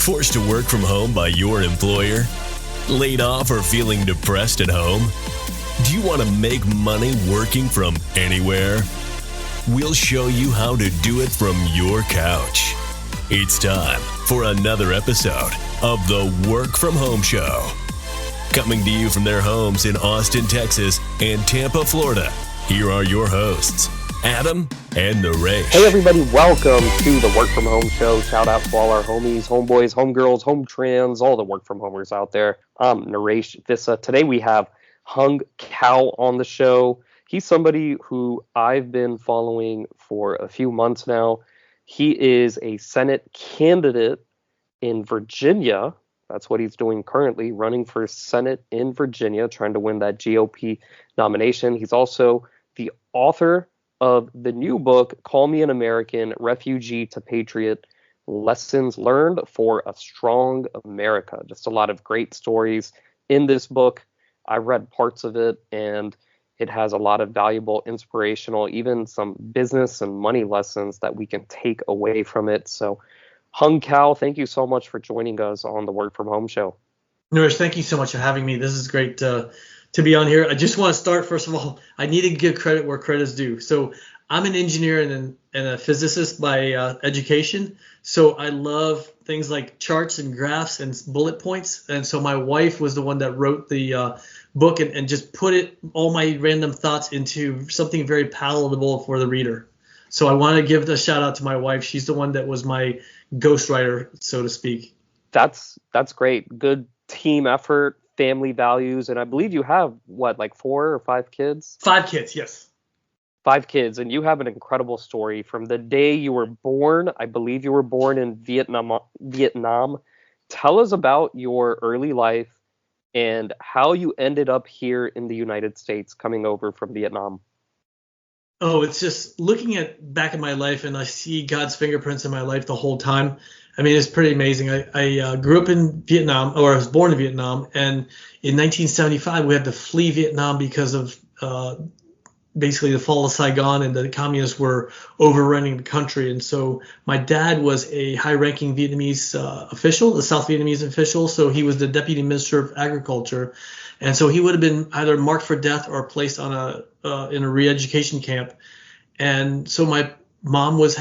Forced to work from home by your employer? Laid off or feeling depressed at home? Do you want to make money working from anywhere? We'll show you how to do it from your couch. It's time for another episode of the Work From Home Show. Coming to you from their homes in Austin, Texas and Tampa, Florida, here are your hosts, Adam and Naresh. Hey everybody, welcome to the Work From Home Show. Shout out to all our homies, homeboys, homegirls, home trans, all the work from homers out there. I'm Naresh Vissa. Today we have Hung Cao on the show. He's somebody who I've been following for a few months now. He is a Senate candidate in Virginia. That's what he's doing currently, running for Senate in Virginia, trying to win that GOP nomination. He's also the author of the new book, Call Me an American, Refugee to Patriot, Lessons Learned for a Strong America. Just a lot of great stories in this book. I read parts of it, and it has a lot of valuable, inspirational, even some business and money lessons that we can take away from it. So, Hung Cao, thank you so much for joining us on the Work From Home Show. Nurish, thank you so much for having me. This is great to be on here. I just want to start, first of all, I need to give credit where credit is due. So I'm an engineer and a physicist by education. So I love things like charts and graphs and bullet points. And so my wife was the one that wrote the book and just put all my random thoughts into something very palatable for the reader. So I want to give a shout out to my wife. She's the one that was my ghostwriter, so to speak. That's great. Good team effort, family values. And I believe you have, like 4 or 5 kids? 5 kids, yes. 5 kids. And you have an incredible story from the day you were born. I believe you were born in Vietnam. Tell us about your early life and how you ended up here in the United States coming over from Vietnam. Oh, it's just looking back at my life, and I see God's fingerprints in my life the whole time. I mean, it's pretty amazing. I grew up in Vietnam, or I was born in Vietnam, and in 1975 we had to flee Vietnam because of basically the fall of Saigon, and the communists were overrunning the country. And so my dad was a high-ranking Vietnamese official, the South Vietnamese official. So he was the deputy minister of agriculture, and so he would have been either marked for death or placed on in a re-education camp. And so my mom was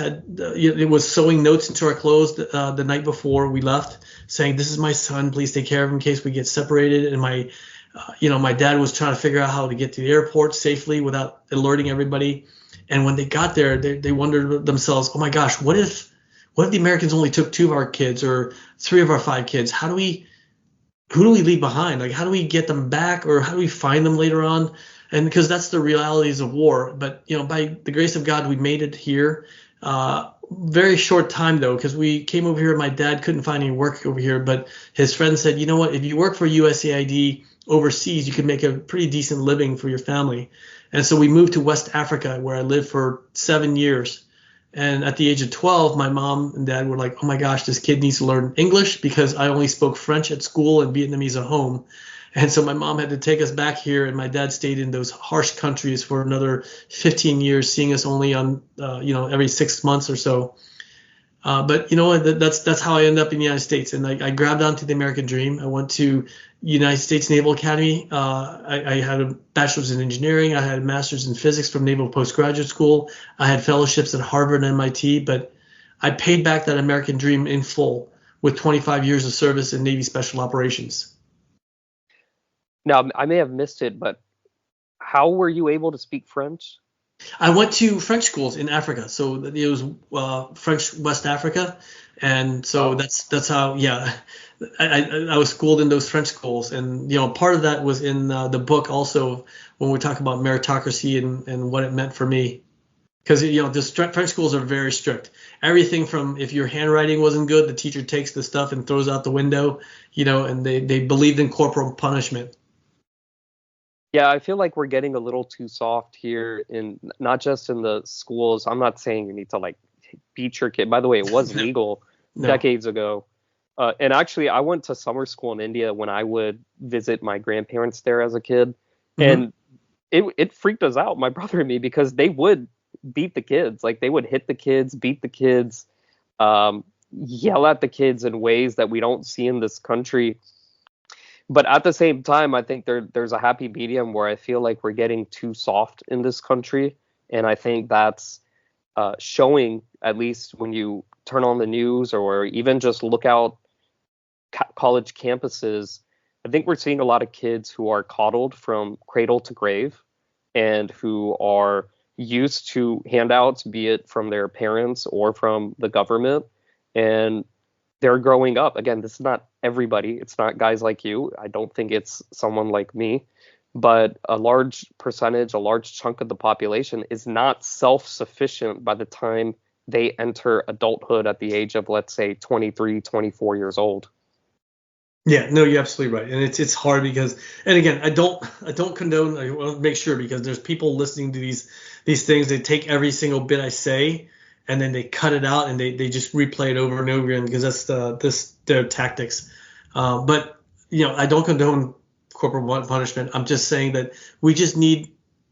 sewing notes into our clothes the night before we left, saying, "This is my son. Please take care of him in case we get separated." And my dad was trying to figure out how to get to the airport safely without alerting everybody. And when they got there, they wondered themselves, "Oh my gosh, what if the Americans only took 2 of our kids or 3 of our 5 kids? Who do we leave behind? Like, how do we get them back, or how do we find them later on?" And because that's the realities of war. But, by the grace of God, we made it here. Very short time, though, because we came over here. My dad couldn't find any work over here, but his friend said, "You know what? If you work for USAID overseas, you could make a pretty decent living for your family." And so we moved to West Africa, where I lived for 7 years. And at the age of 12, my mom and dad were like, "Oh my gosh, this kid needs to learn English," because I only spoke French at school and Vietnamese at home. And so my mom had to take us back here, and my dad stayed in those harsh countries for another 15 years, seeing us only on, every 6 months or so. But that's how I ended up in the United States. And I grabbed onto the American dream. I went to United States Naval Academy. I had a bachelor's in engineering. I had a master's in physics from Naval Postgraduate School. I had fellowships at Harvard and MIT, but I paid back that American dream in full with 25 years of service in Navy Special Operations. Now, I may have missed it, but how were you able to speak French? I went to French schools in Africa, so it was French West Africa, and so that's how. Yeah, I was schooled in those French schools, and part of that was in the book also when we talk about meritocracy and what it meant for me, because the French schools are very strict. Everything from if your handwriting wasn't good, the teacher takes the stuff and throws out the window, and they believed in corporal punishment. Yeah, I feel like we're getting a little too soft here, not just in the schools. I'm not saying you need to beat your kid. By the way, it was legal decades ago. And actually, I went to summer school in India when I would visit my grandparents there as a kid. Mm-hmm. And it freaked us out, my brother and me, because they would beat the kids. Like, they would hit the kids, beat the kids. yell at the kids in ways that we don't see in this country. But at the same time, I think there's a happy medium where I feel like we're getting too soft in this country. And I think that's showing, at least when you turn on the news or even just look out college campuses. I think we're seeing a lot of kids who are coddled from cradle to grave and who are used to handouts, be it from their parents or from the government. And they're growing up. Again, this is not everybody. It's not guys like you. I don't think it's someone like me. But a large percentage, a large chunk of the population is not self-sufficient by the time they enter adulthood at the age of, let's say, 23, 24 years old. Yeah, no, you're absolutely right, and it's hard because, and again, I don't condone. I want to make sure because there's people listening to these things. They take every single bit I say, and then they cut it out and they just replay it over and over again because that's their tactics. But I don't condone corporal punishment. I'm just saying that we just need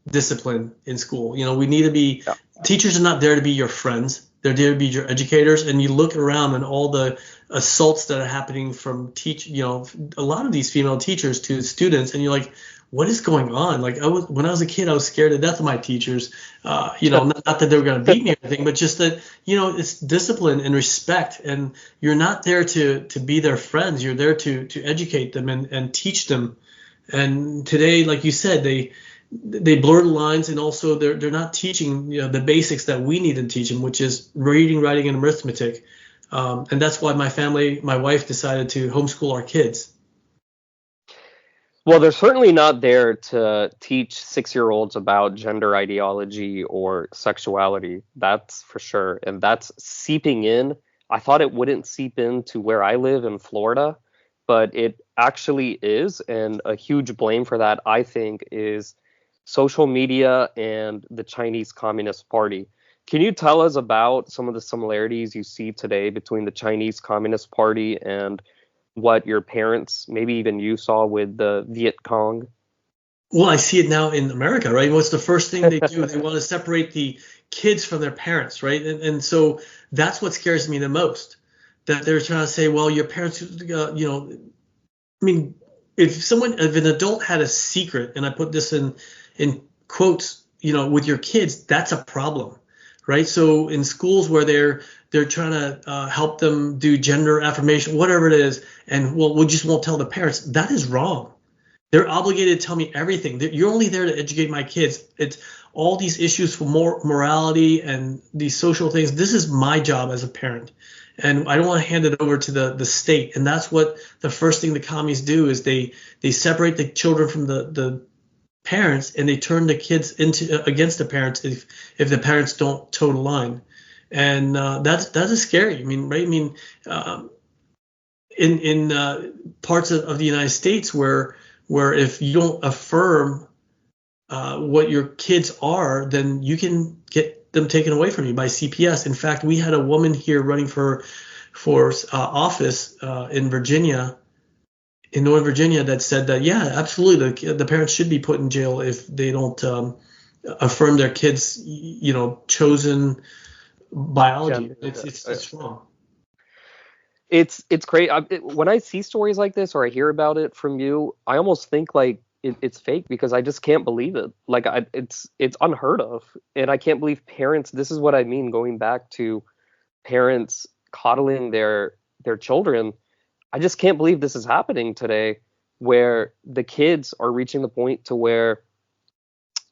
discipline in school. We need to be. Yeah. Teachers are not there to be your friends. They're there to be your educators. And you look around and all the assaults that are happening from a lot of these female teachers to students, and you're like, what is going on? Like when I was a kid, I was scared to death of my teachers. Not that they were going to beat me or anything, but just that, it's discipline and respect. And you're not there to be their friends. You're there to educate them and teach them. And today, like you said, they blur the lines, and also they're not teaching the basics that we need to teach them, which is reading, writing, and arithmetic. And that's why my wife decided to homeschool our kids. Well, they're certainly not there to teach 6-year-olds about gender ideology or sexuality. That's for sure. And that's seeping in. I thought it wouldn't seep into where I live in Florida, but it actually is. And a huge blame for that, I think, is social media and the Chinese Communist Party. Can you tell us about some of the similarities you see today between the Chinese Communist Party and what your parents, maybe even you, saw with the Viet Cong? Well, I see it now in America, right? What's the first thing they do? They want to separate the kids from their parents, right? And so that's what scares me the most, that they're trying to say, well, your parents, I mean, if an adult had a secret, and I put this in quotes, with your kids, that's a problem. Right. So in schools where they're trying to help them do gender affirmation, whatever it is, and we just won't tell the parents, that is wrong. They're obligated to tell me everything. You're only there to educate my kids. It's all these issues for morality and these social things. This is my job as a parent. And I don't want to hand it over to the state. And that's what the first thing the commies do is they separate the children from the parents, and they turn the kids against the parents if the parents don't toe the line, and that is scary. I mean, right? I mean, in parts of the United States where if you don't affirm what your kids are, then you can get them taken away from you by CPS. In fact, we had a woman here running for office in Virginia. In Northern Virginia, that said that, yeah, absolutely, the parents should be put in jail if they don't affirm their kids, chosen biology. Yeah, it's wrong. It's great. When I see stories like this or I hear about it from you, I almost think like it's fake because I just can't believe it. Like it's unheard of, and I can't believe parents. This is what I mean. Going back to parents coddling their children. I just can't believe this is happening today, where the kids are reaching the point to where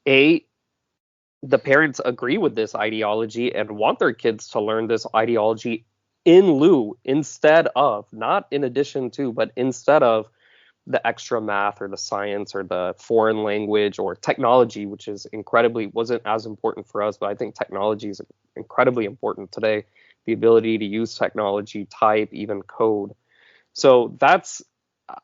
the parents agree with this ideology and want their kids to learn this ideology instead of, not in addition to, but instead of the extra math or the science or the foreign language or technology, which wasn't as important for us, but I think technology is incredibly important today. The ability to use technology, type, even code. So that's,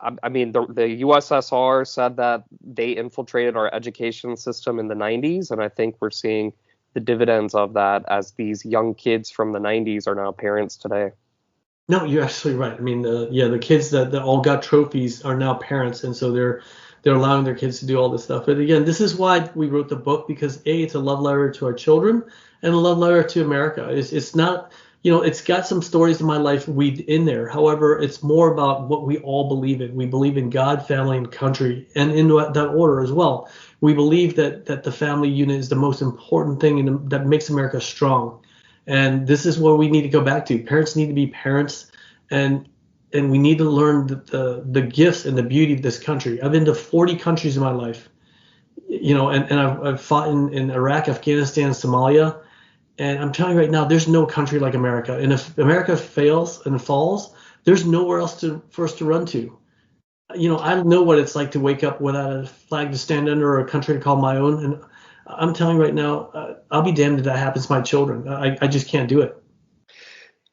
I mean, the USSR said that they infiltrated our education system in the 90s, and I think we're seeing the dividends of that as these young kids from the 90s are now parents today. No, you're absolutely right. I mean, the kids that all got trophies are now parents, and so they're allowing their kids to do all this stuff. But again, this is why we wrote the book, because it's a love letter to our children and a love letter to America. It's not it's got some stories of my life weaved in there. However, it's more about what we all believe in. We believe in God, family, and country, and in that order as well. We believe that the family unit is the most important thing that makes America strong. And this is where we need to go back to. Parents need to be parents, and we need to learn the gifts and the beauty of this country. I've been to 40 countries in my life, and I've fought in Iraq, Afghanistan, Somalia. And I'm telling you right now, there's no country like America. And if America fails and falls, there's nowhere else for us to run to. I don't know what it's like to wake up without a flag to stand under or a country to call my own. And I'm telling you right now, I'll be damned if that happens to my children. I just can't do it.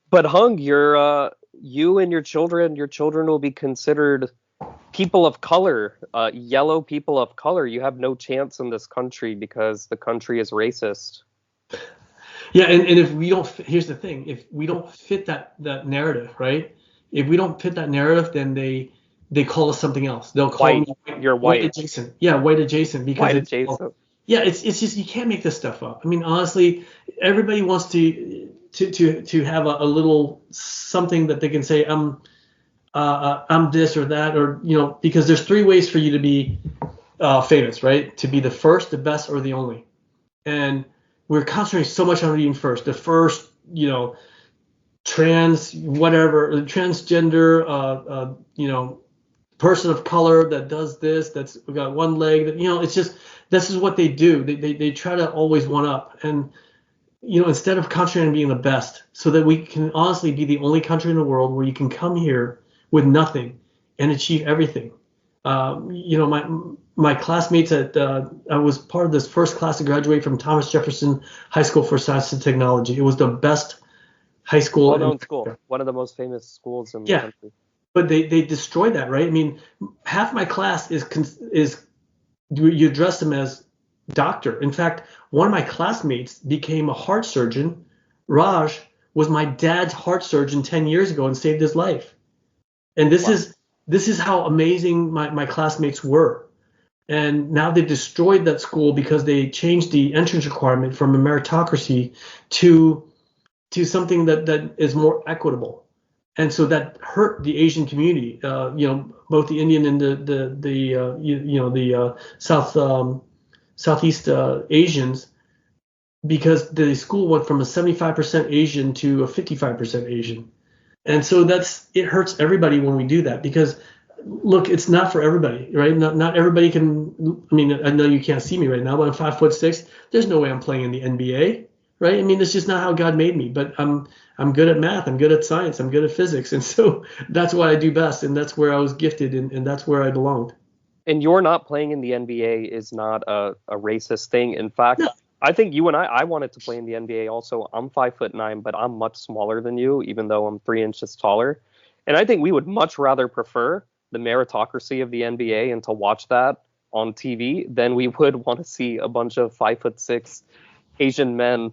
But Hung, you and your children will be considered people of color, yellow people of color. You have no chance in this country because the country is racist. Yeah, and if we don't, here's the thing: if we don't fit that narrative, right? If we don't fit that narrative, then they call us something else. They'll call White. me You're white. adjacent. Yeah, white adjacent. Because White adjacent. Yeah, it's just you can't make this stuff up. I mean, honestly, everybody wants to have a little something that they can say I'm this or that, or because there's three ways for you to be famous, right? To be the first, the best, or the only. And we're concentrating so much on being first. The first, transgender, person of color that does this, that's got one leg. It's just this is what they do. They try to always one up, and instead of concentrating on being the best, so that we can honestly be the only country in the world where you can come here with nothing and achieve everything. My classmates I was part of this first class to graduate from Thomas Jefferson High School for Science and Technology. It was the best high school. Well-known school, one of the most famous schools in the country. But they destroyed that, right? I mean, half my class is you address them as doctor. In fact, one of my classmates became a heart surgeon. Raj was my dad's heart surgeon 10 years ago and saved his life. And this is how amazing my classmates were. And now they've destroyed that school because they changed the entrance requirement from a meritocracy to something that is more equitable. And so that hurt the Asian community, both the Indian and the Southeast Asians, because the school went from a 75% Asian to a 55% Asian. And so it hurts everybody when we do that, because look, it's not for everybody, right? Not everybody can. I mean, I know you can't see me right now, but I'm 5'6". There's no way I'm playing in the NBA, right? I mean, it's just not how God made me. But I'm good at math, I'm good at science, I'm good at physics, and so that's what I do best, and that's where I was gifted, and that's where I belonged. And you're not playing in the NBA is not a racist thing. In fact, no. I think you and I wanted to play in the NBA also. I'm 5'9", but I'm much smaller than you, even though I'm 3 inches taller. And I think we would much rather prefer the meritocracy of the NBA and to watch that on TV than we would want to see a bunch of 5'6" Asian men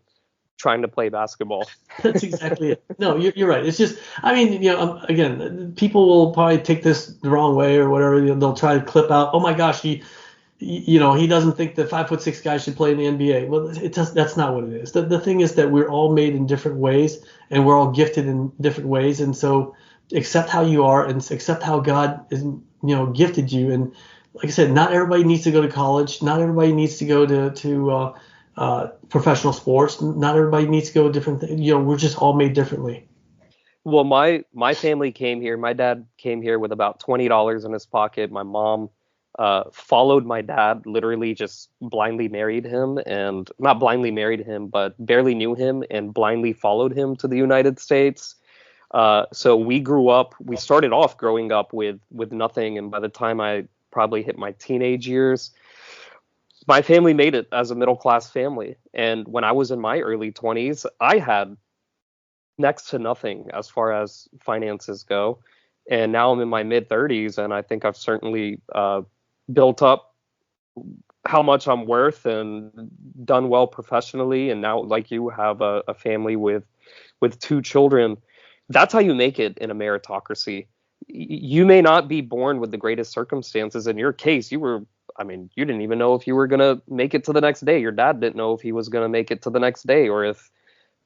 trying to play basketball. That's exactly it. No, you're right. It's just, I mean, again, people will probably take this the wrong way or whatever. They'll try to clip out, oh my gosh, he doesn't think the 5'6" guy should play in the NBA. Well, that's not what it is. The thing is that we're all made in different ways, and we're all gifted in different ways. And so accept how you are and accept how God is, gifted you. And like I said, not everybody needs to go to college. Not everybody needs to go to professional sports. Not everybody needs to go to different things. We're just all made differently. Well, my family came here. My dad came here with about $20 in his pocket. My mom followed my dad, literally just blindly married him, and not blindly married him, but barely knew him and blindly followed him to the United States. So we started off growing up with nothing. And by the time I probably hit my teenage years, my family made it as a middle class family. And when I was in my early 20s, I had next to nothing as far as finances go. And now I'm in my mid 30s, and I think I've certainly built up how much I'm worth and done well professionally. And now, like you, have a family with 2 children. That's how you make it in a meritocracy. You may not be born with the greatest circumstances. In your case, you didn't even know if you were going to make it to the next day. Your dad didn't know if he was going to make it to the next day, or if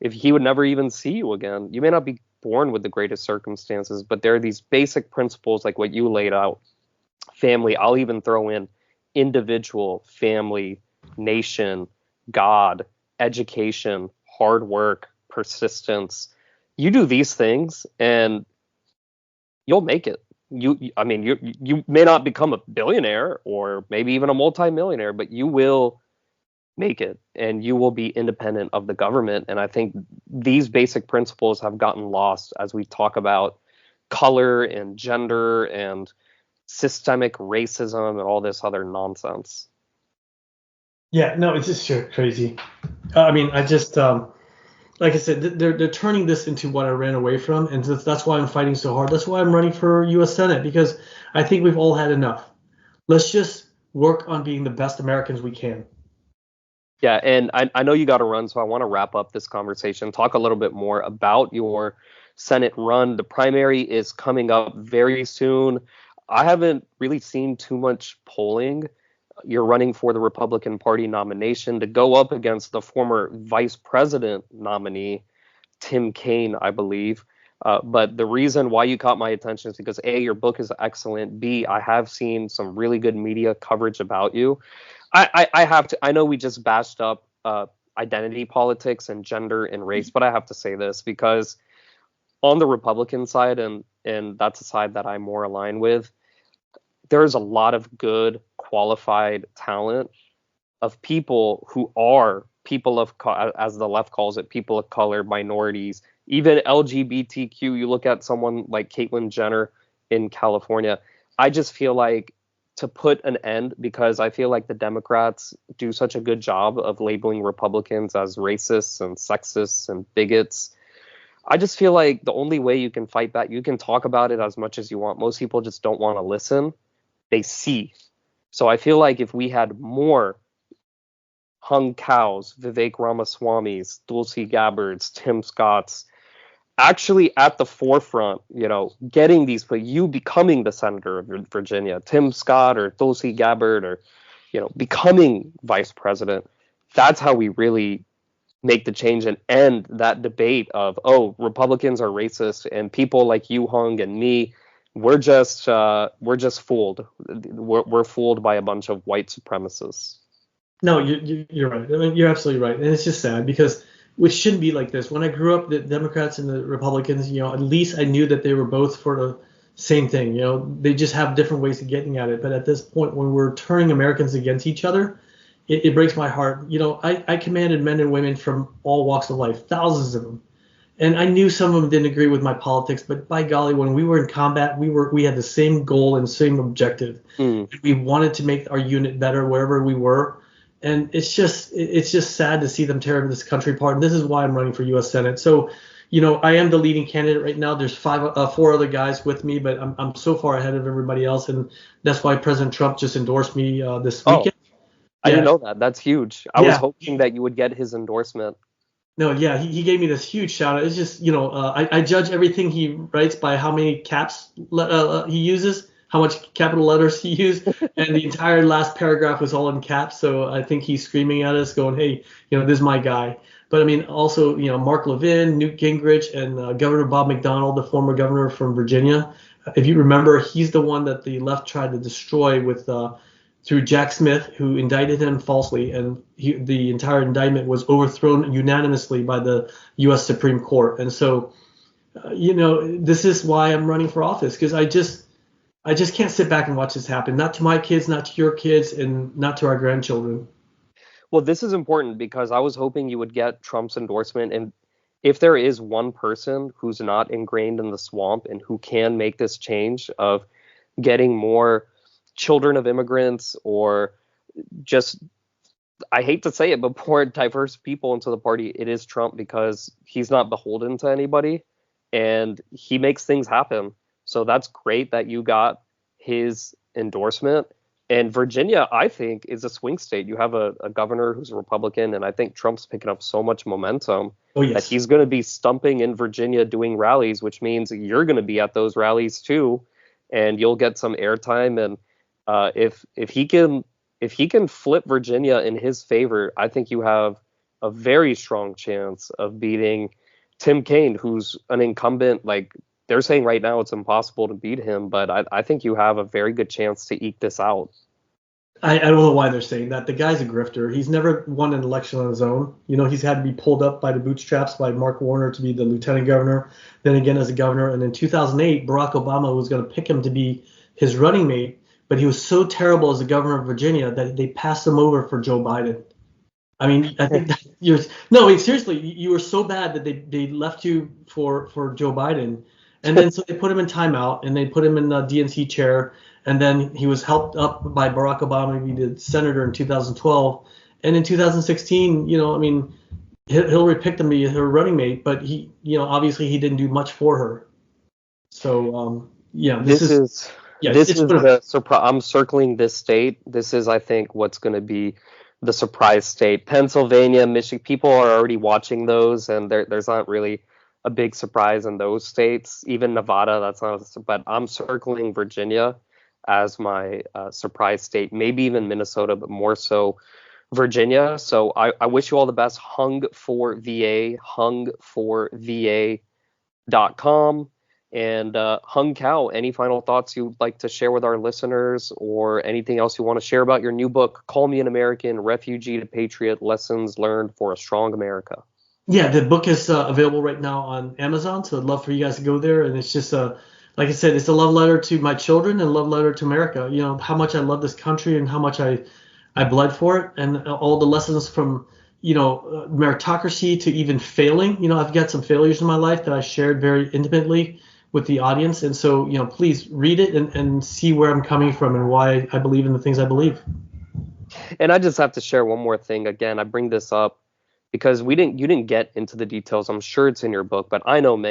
if he would never even see you again. You may not be born with the greatest circumstances, but there are these basic principles like what you laid out. Family, I'll even throw in individual, family, nation, God, education, hard work, persistence. You do these things and you'll make it. I mean, you may not become a billionaire or maybe even a multimillionaire, but you will make it and you will be independent of the government. And I think these basic principles have gotten lost as we talk about color and gender and systemic racism and all this other nonsense. Yeah, no, it's just crazy. I mean, I just like I said, they're turning this into what I ran away from, and that's why I'm fighting so hard. That's why I'm running for U.S. Senate, because I think we've all had enough. Let's just work on being the best Americans we can. Yeah, and I know you got to run, so I want to wrap up this conversation, talk a little bit more about your Senate run. The primary is coming up very soon. I haven't really seen too much polling. You're running for the Republican Party nomination to go up against the former vice president nominee, Tim Kaine, I believe. But the reason why you caught my attention is because A, your book is excellent. B, I have seen some really good media coverage about you. I have to. I know we just bashed up identity politics and gender and race, but I have to say this because on the Republican side, and that's a side that I'm more aligned with, there's a lot of good, qualified talent of people who are people of, as the left calls it, people of color, minorities, even LGBTQ. You look at someone like Caitlyn Jenner in California. I just feel like to put an end, because I feel like the Democrats do such a good job of labeling Republicans as racists and sexists and bigots. I just feel like the only way you can fight back, you can talk about it as much as you want. Most people just don't want to listen. They see. So I feel like if we had more Hung Cows, Vivek Ramaswamy's, Tulsi Gabbard's, Tim Scott's, actually at the forefront, getting these, but you becoming the senator of Virginia, Tim Scott or Tulsi Gabbard, or, becoming vice president, that's how we really make the change and end that debate of, oh, Republicans are racist and people like you, Hung, and me, we're just fooled. We're fooled by a bunch of white supremacists. No, you're right. I mean, you're absolutely right, and it's just sad because it shouldn't be like this. When I grew up, the Democrats and the Republicans, at least I knew that they were both for the same thing. They just have different ways of getting at it. But at this point, when we're turning Americans against each other, it breaks my heart. I commanded men and women from all walks of life, thousands of them. And I knew some of them didn't agree with my politics, but by golly, when we were in combat, we had the same goal and same objective. We wanted to make our unit better wherever we were. And it's just sad to see them tear this country apart. And this is why I'm running for U.S. Senate. So, I am the leading candidate right now. There's four other guys with me, but I'm so far ahead of everybody else. And that's why President Trump just endorsed me this weekend. I didn't know that. That's huge. I was hoping that you would get his endorsement. No, yeah, he gave me this huge shout out. It's just, I judge everything he writes by how many caps he uses, how much capital letters he used, and the entire last paragraph was all in caps. So I think he's screaming at us, going, "Hey, this is my guy." But I mean, also, Mark Levin, Newt Gingrich, and Governor Bob McDonnell, the former governor from Virginia. If you remember, he's the one that the left tried to destroy with through Jack Smith, who indicted him falsely, and the entire indictment was overthrown unanimously by the U.S. Supreme Court. And so, this is why I'm running for office, because I just can't sit back and watch this happen. Not to my kids, not to your kids, and not to our grandchildren. Well, this is important because I was hoping you would get Trump's endorsement. And if there is one person who's not ingrained in the swamp and who can make this change of getting more children of immigrants, or just, I hate to say it, but more diverse people into the party, it is Trump, because he's not beholden to anybody and he makes things happen. So that's great that you got his endorsement. And Virginia, I think, is a swing state. You have a governor who's a Republican, and I think Trump's picking up so much momentum that he's going to be stumping in Virginia doing rallies, which means you're going to be at those rallies too, and you'll get some airtime. And if he can flip Virginia in his favor, I think you have a very strong chance of beating Tim Kaine, who's an incumbent. Like, they're saying right now it's impossible to beat him, but I think you have a very good chance to eke this out. I don't know why they're saying that. The guy's a grifter. He's never won an election on his own. He's had to be pulled up by the bootstraps by Mark Warner to be the lieutenant governor, then again as a governor. And in 2008, Barack Obama was going to pick him to be his running mate, but he was so terrible as the governor of Virginia that they passed him over for Joe Biden. I mean, I think seriously, you were so bad that they left you for Joe Biden. And then so they put him in timeout and they put him in the DNC chair. And then he was helped up by Barack Obama to be the senator in 2012. And in 2016, Hillary picked him to be her running mate, but he, obviously he didn't do much for her. So, this is the surprise. I'm circling this state. This is, I think, what's going to be the surprise state. Pennsylvania, Michigan, people are already watching those, and there's not really a big surprise in those states. Even Nevada, that's not. But I'm circling Virginia as my surprise state. Maybe even Minnesota, but more so Virginia. So I wish you all the best. Hung for VA, hungforva.com. And Hung Cow, any final thoughts you'd like to share with our listeners, or anything else you want to share about your new book, Call Me an American, Refugee to Patriot, Lessons Learned for a Strong America? Yeah, the book is available right now on Amazon, so I'd love for you guys to go there. And it's just like I said, it's a love letter to my children and a love letter to America. How much I love this country and how much I bled for it, and all the lessons from meritocracy to even failing. I've got some failures in my life that I shared very intimately with the audience. And so, please read it and see where I'm coming from and why I believe in the things I believe. And I just have to share one more thing. Again, I bring this up because you didn't get into the details. I'm sure it's in your book, but I know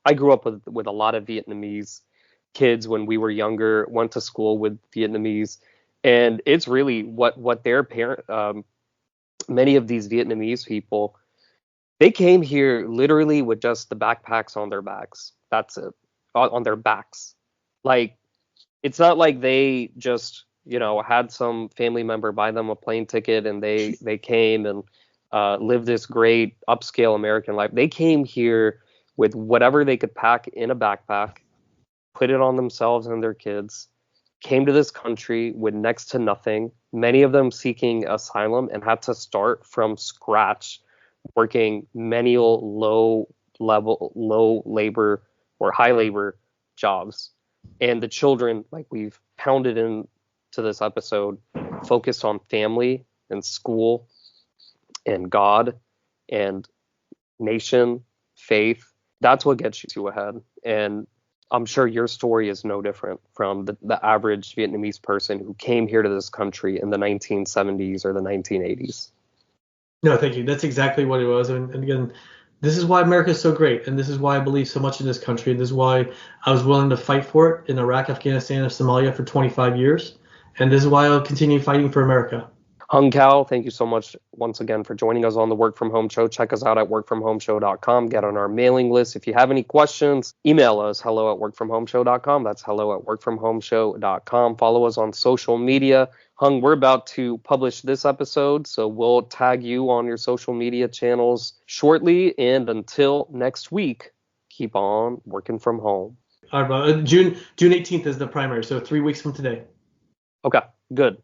I grew up with a lot of Vietnamese kids when we were younger, went to school with Vietnamese, and it's really what their many of these Vietnamese people, they came here literally with just the backpacks on their backs. That's it, on their backs. Like, it's not like they just, had some family member buy them a plane ticket and they came and lived this great upscale American life. They came here with whatever they could pack in a backpack, put it on themselves and their kids, came to this country with next to nothing, many of them seeking asylum, and had to start from scratch, working menial, low labor or high labor jobs. And the children, like we've pounded into this episode, focused on family and school and God and nation, faith. That's what gets you ahead. And I'm sure your story is no different from the average Vietnamese person who came here to this country in the 1970s or the 1980s. No, thank you. That's exactly what it was. And again, this is why America is so great. And this is why I believe so much in this country. And this is why I was willing to fight for it in Iraq, Afghanistan, and Somalia for 25 years. And this is why I'll continue fighting for America. Hung Cow, thank you so much once again for joining us on the Work From Home Show. Check us out at workfromhomeshow.com. Get on our mailing list. If you have any questions, email us hello@workfromhomeshow.com. That's hello@workfromhomeshow.com. Follow us on social media. Hung, we're about to publish this episode, so we'll tag you on your social media channels shortly. And until next week, keep on working from home. All right, June 18th is the primary, so 3 weeks from today. Okay, good.